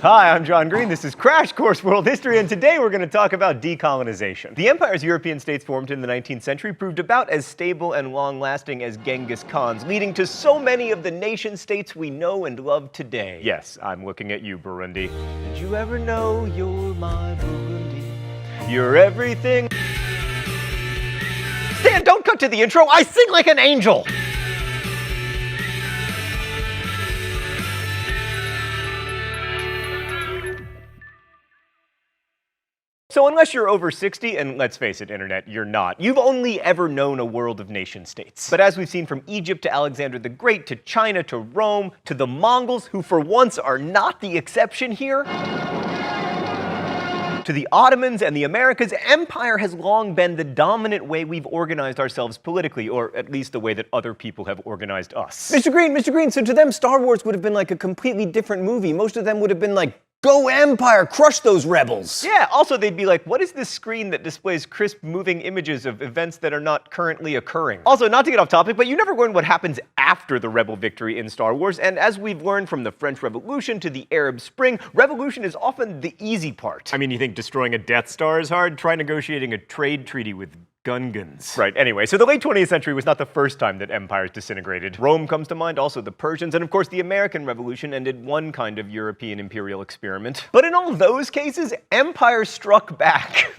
Hi, I'm John Green. This is Crash Course World History, and today we're going to talk about decolonization. The empires European states formed in the 19th century proved about as stable and long-lasting as Genghis Khan's, leading to so many of the nation-states we know and love today. Yes, I'm looking at you, Burundi. Did you ever know you're my Burundi? You're everything. Stan, don't cut to the intro. I sing like an angel. So unless you're over 60, and let's face it, Internet, you're not, you've only ever known a world of nation-states. But as we've seen from Egypt to Alexander the Great, to China, to Rome, to the Mongols, who for once are not the exception here, to the Ottomans and the Americas, empire has long been the dominant way we've organized ourselves politically, or at least the way that other people have organized us. Mr. Green, so to them Star Wars would have been like a completely different movie. Most of them would have been like, go Empire, crush those rebels! Yeah, also they'd be like, what is this screen that displays crisp moving images of events that are not currently occurring? Also, not to get off topic, but you never learn what happens after the rebel victory in Star Wars, and as we've learned from the French Revolution to the Arab Spring, revolution is often the easy part. I mean, you think destroying a Death Star is hard? Try negotiating a trade treaty with Gungans. Right, anyway, so the late 20th century was not the first time that empires disintegrated. Rome comes to mind, also the Persians, and of course the American Revolution ended one kind of European imperial experiment. But in all those cases, empires struck back.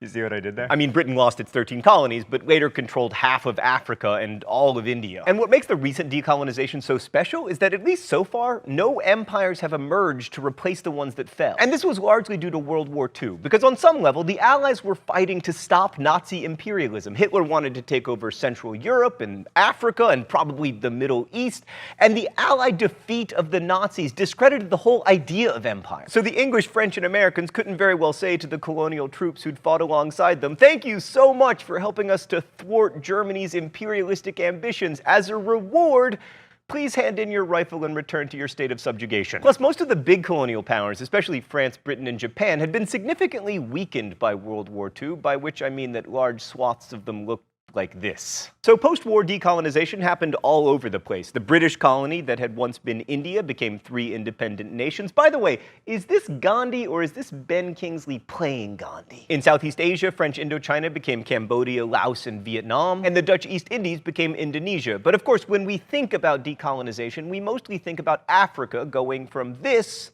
You see what I did there? I mean, Britain lost its 13 colonies, but later controlled half of Africa and all of India. And what makes the recent decolonization so special is that at least so far, no empires have emerged to replace the ones that fell. And this was largely due to World War II, because on some level, the Allies were fighting to stop Nazi imperialism. Hitler wanted to take over Central Europe and Africa and probably the Middle East, and the Allied defeat of the Nazis discredited the whole idea of empire. So the English, French, and Americans couldn't very well say to the colonial troops who'd fought alongside them, "Thank you so much for helping us to thwart Germany's imperialistic ambitions. As a reward, please hand in your rifle and return to your state of subjugation." Plus, most of the big colonial powers, especially France, Britain, and Japan, had been significantly weakened by World War II, by which I mean that large swaths of them looked like this. So post-war decolonization happened all over the place. The British colony that had once been India became 3 independent nations. By the way, is this Gandhi or is this Ben Kingsley playing Gandhi? In Southeast Asia, French Indochina became Cambodia, Laos, and Vietnam, and the Dutch East Indies became Indonesia. But of course, when we think about decolonization, we mostly think about Africa going from this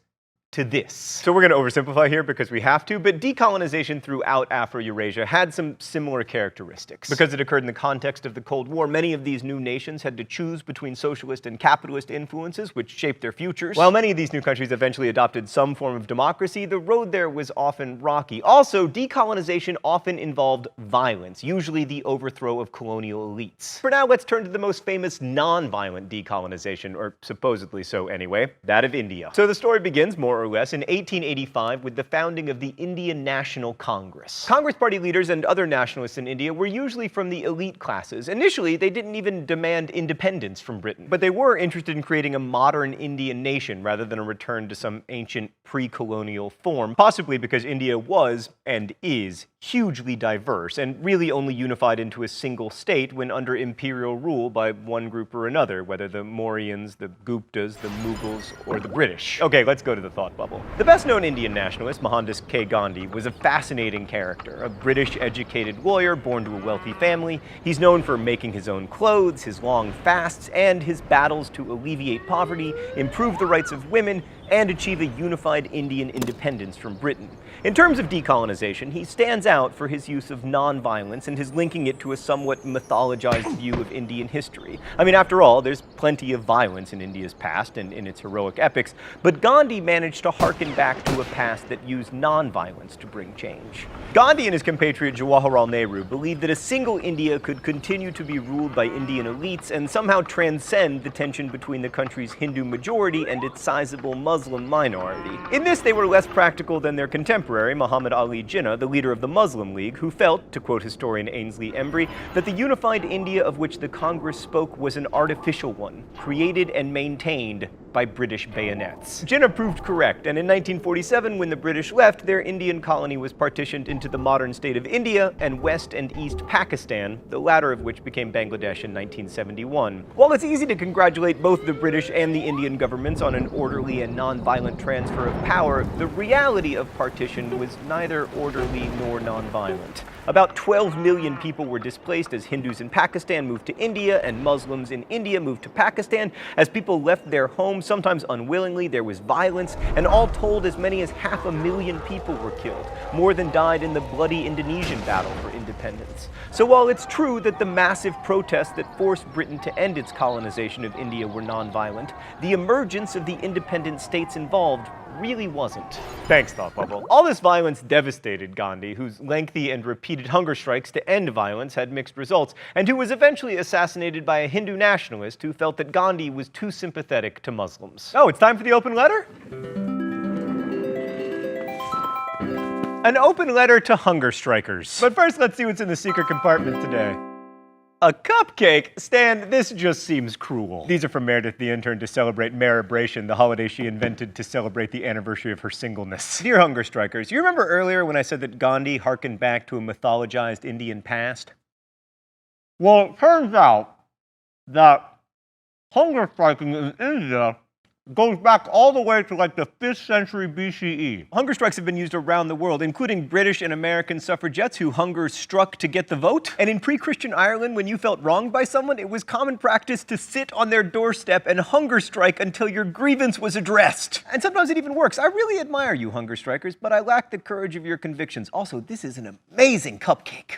to this. So we're going to oversimplify here because we have to, but decolonization throughout Afro-Eurasia had some similar characteristics. Because it occurred in the context of the Cold War, many of these new nations had to choose between socialist and capitalist influences, which shaped their futures. While many of these new countries eventually adopted some form of democracy, the road there was often rocky. Also, decolonization often involved violence, usually the overthrow of colonial elites. For now, let's turn to the most famous non-violent decolonization, or supposedly so anyway, that of India. So the story begins, more or less, in 1885 with the founding of the Indian National Congress. Congress Party leaders and other nationalists in India were usually from the elite classes. Initially, they didn't even demand independence from Britain, but they were interested in creating a modern Indian nation rather than a return to some ancient pre-colonial form, possibly because India was, and is, hugely diverse and really only unified into a single state when under imperial rule by one group or another, whether the Mauryans, the Guptas, the Mughals, or the British. Okay, let's go to the thought bubble. The best-known Indian nationalist, Mohandas K. Gandhi, was a fascinating character, a British-educated lawyer born to a wealthy family. He's known for making his own clothes, his long fasts, and his battles to alleviate poverty, improve the rights of women, and achieve a unified Indian independence from Britain. In terms of decolonization, he stands out for his use of non-violence and his linking it to a somewhat mythologized view of Indian history. I mean, after all, there's plenty of violence in India's past and in its heroic epics, but Gandhi managed to harken back to a past that used non-violence to bring change. Gandhi and his compatriot Jawaharlal Nehru believed that a single India could continue to be ruled by Indian elites and somehow transcend the tension between the country's Hindu majority and its sizable Muslim minority. In this, they were less practical than their contemporary, Muhammad Ali Jinnah, the leader of the Muslim League, who felt, to quote historian Ainsley Embry, that the unified India of which the Congress spoke was an artificial one, created and maintained by British bayonets. Jinnah proved correct, and in 1947, when the British left, their Indian colony was partitioned into the modern state of India and West and East Pakistan, the latter of which became Bangladesh in 1971. While it's easy to congratulate both the British and the Indian governments on an orderly and non-violent transfer of power, the reality of partition was neither orderly nor non-violent. About 12 million people were displaced as Hindus in Pakistan moved to India and Muslims in India moved to Pakistan. As people left their homes, sometimes unwillingly, there was violence, and all told, as many as 500,000 people were killed, more than died in the bloody Indonesian battle for independence. So while it's true that the massive protests that forced Britain to end its colonization of India were non-violent, the emergence of the independent states involved really wasn't. Thanks, Thought Bubble. All this violence devastated Gandhi, whose lengthy and repeated hunger strikes to end violence had mixed results, and who was eventually assassinated by a Hindu nationalist who felt that Gandhi was too sympathetic to Muslims. Oh, it's time for the open letter? An open letter to hunger strikers. But first, let's see what's in the secret compartment today. A cupcake? Stan, this just seems cruel. These are from Meredith the intern to celebrate Maribration, the holiday she invented to celebrate the anniversary of her singleness. Dear hunger strikers, you remember earlier when I said that Gandhi harkened back to a mythologized Indian past? Well, it turns out that hunger striking in India goes back all the way to like the 5th century BCE. Hunger strikes have been used around the world, including British and American suffragettes who hunger struck to get the vote. And in pre-Christian Ireland, when you felt wronged by someone, it was common practice to sit on their doorstep and hunger strike until your grievance was addressed. And sometimes it even works. I really admire you, hunger strikers, but I lack the courage of your convictions. Also, this is an amazing cupcake.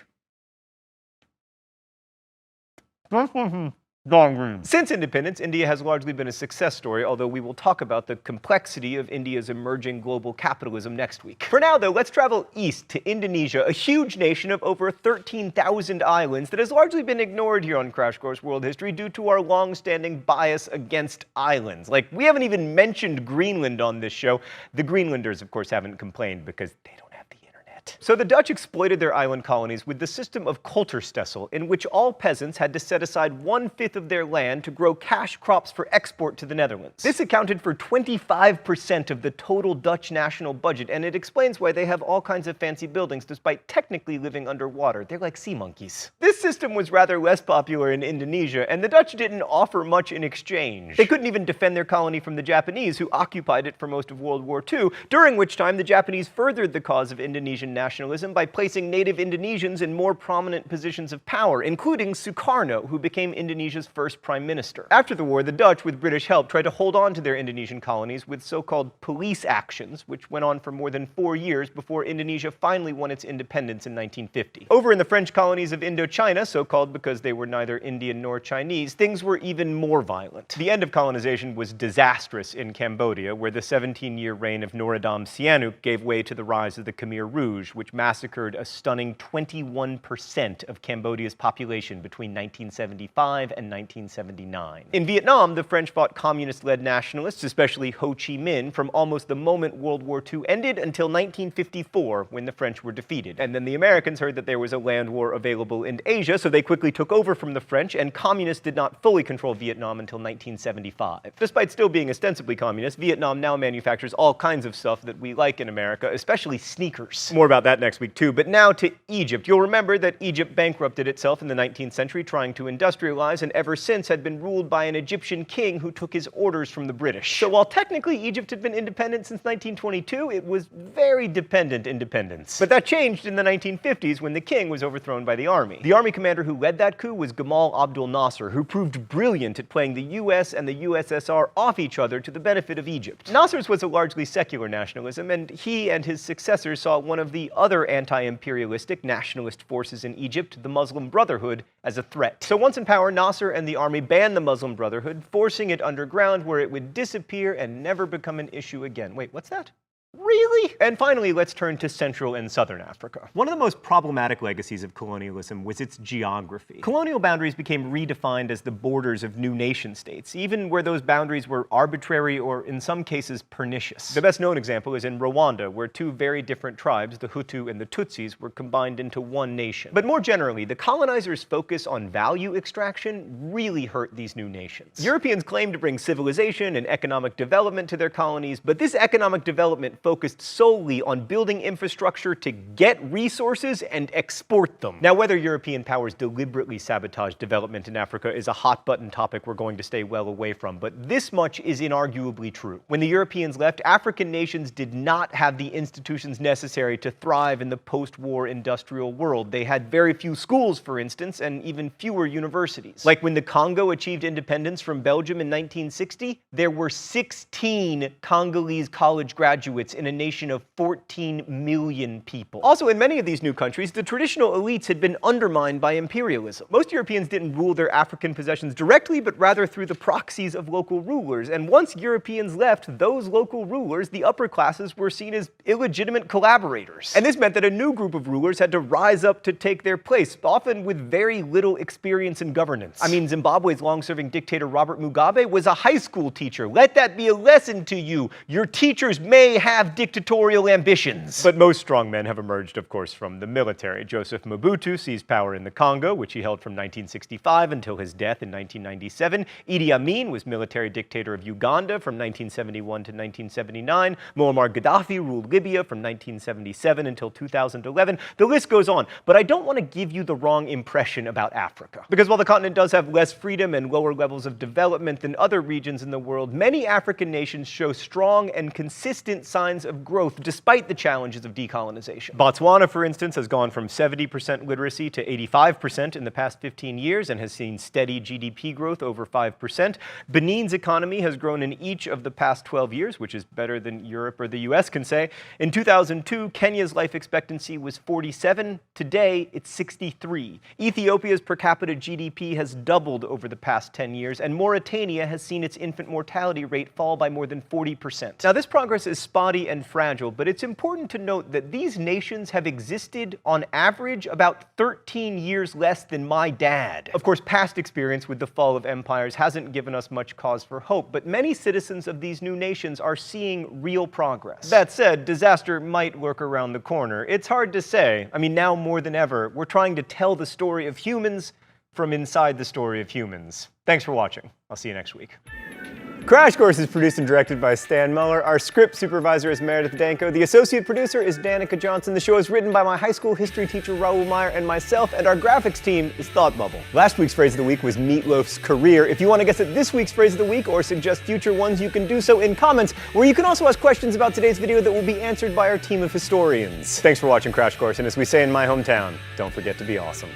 Since independence, India has largely been a success story, although we will talk about the complexity of India's emerging global capitalism next week. For now, though, let's travel east to Indonesia, a huge nation of over 13,000 islands that has largely been ignored here on Crash Course World History due to our long-standing bias against islands. Like, we haven't even mentioned Greenland on this show. The Greenlanders, of course, haven't complained because they don't have the internet. So the Dutch exploited their island colonies with the system of Kulturstelsel, in which all peasants had to set aside 1/5 of their land to grow cash crops for export to the Netherlands. This accounted for 25% of the total Dutch national budget, and it explains why they have all kinds of fancy buildings despite technically living underwater. They're like sea monkeys. This system was rather less popular in Indonesia, and the Dutch didn't offer much in exchange. They couldn't even defend their colony from the Japanese, who occupied it for most of World War II, during which time the Japanese furthered the cause of Indonesian nationalism by placing native Indonesians in more prominent positions of power, including Sukarno, who became Indonesia's first prime minister. After the war, the Dutch, with British help, tried to hold on to their Indonesian colonies with so-called police actions, which went on for more than 4 years before Indonesia finally won its independence in 1950. Over in the French colonies of Indochina, so-called because they were neither Indian nor Chinese, things were even more violent. The end of colonization was disastrous in Cambodia, where the 17-year reign of Norodom Sihanouk gave way to the rise of the Khmer Rouge, which massacred a stunning 21% of Cambodia's population between 1975 and 1979. In Vietnam, the French fought communist-led nationalists, especially Ho Chi Minh, from almost the moment World War II ended until 1954, when the French were defeated. And then the Americans heard that there was a land war available in Asia, so they quickly took over from the French, and communists did not fully control Vietnam until 1975. Despite still being ostensibly communist, Vietnam now manufactures all kinds of stuff that we like in America, especially sneakers. More about that next week too, but now to Egypt. You'll remember that Egypt bankrupted itself in the 19th century trying to industrialize, and ever since had been ruled by an Egyptian king who took his orders from the British. So while technically Egypt had been independent since 1922, it was very dependent independence. But that changed in the 1950s when the king was overthrown by the army. The army commander who led that coup was Gamal Abdel Nasser, who proved brilliant at playing the US and the USSR off each other to the benefit of Egypt. Nasser's was a largely secular nationalism, and he and his successors saw one of the other anti-imperialistic nationalist forces in Egypt, the Muslim Brotherhood, as a threat. So once in power, Nasser and the army banned the Muslim Brotherhood, forcing it underground where it would disappear and never become an issue again. Wait, what's that? Really? And finally, let's turn to Central and Southern Africa. One of the most problematic legacies of colonialism was its geography. Colonial boundaries became redefined as the borders of new nation-states, even where those boundaries were arbitrary or, in some cases, pernicious. The best known example is in Rwanda, where two very different tribes, the Hutu and the Tutsis, were combined into one nation. But more generally, the colonizers' focus on value extraction really hurt these new nations. Europeans claimed to bring civilization and economic development to their colonies, but this economic development focused solely on building infrastructure to get resources and export them. Now, whether European powers deliberately sabotage development in Africa is a hot-button topic we're going to stay well away from, but this much is inarguably true. When the Europeans left, African nations did not have the institutions necessary to thrive in the post-war industrial world. They had very few schools, for instance, and even fewer universities. Like when the Congo achieved independence from Belgium in 1960, there were 16 Congolese college graduates in a nation of 14 million people. Also, in many of these new countries, the traditional elites had been undermined by imperialism. Most Europeans didn't rule their African possessions directly, but rather through the proxies of local rulers. And once Europeans left, those local rulers, the upper classes, were seen as illegitimate collaborators. And this meant that a new group of rulers had to rise up to take their place, often with very little experience in governance. I mean, Zimbabwe's long-serving dictator Robert Mugabe was a high school teacher. Let that be a lesson to you. Your teachers may have dictatorial ambitions. But most strong men have emerged, of course, from the military. Joseph Mobutu seized power in the Congo, which he held from 1965 until his death in 1997. Idi Amin was military dictator of Uganda from 1971 to 1979. Muammar Gaddafi ruled Libya from 1977 until 2011. The list goes on, but I don't want to give you the wrong impression about Africa. Because while the continent does have less freedom and lower levels of development than other regions in the world, many African nations show strong and consistent signs of growth despite the challenges of decolonization. Botswana, for instance, has gone from 70% literacy to 85% in the past 15 years and has seen steady GDP growth over 5%. Benin's economy has grown in each of the past 12 years, which is better than Europe or the US can say. In 2002, Kenya's life expectancy was 47. Today, it's 63. Ethiopia's per capita GDP has doubled over the past 10 years, and Mauritania has seen its infant mortality rate fall by more than 40%. Now, this progress is spotty and fragile, but it's important to note that these nations have existed on average about 13 years less than my dad. Of course, past experience with the fall of empires hasn't given us much cause for hope, but many citizens of these new nations are seeing real progress. That said, disaster might lurk around the corner. It's hard to say. I mean, now more than ever, we're trying to tell the story of humans from inside the story of humans. Thanks for watching. I'll see you next week. Crash Course is produced and directed by Stan Muller. Our script supervisor is Meredith Danko. The associate producer is Danica Johnson. The show is written by my high school history teacher Raoul Meyer and myself, and our graphics team is Thought Bubble. Last week's phrase of the week was Meatloaf's career. If you want to guess at this week's phrase of the week or suggest future ones, you can do so in comments, where you can also ask questions about today's video that will be answered by our team of historians. Thanks for watching Crash Course, and as we say in my hometown, don't forget to be awesome.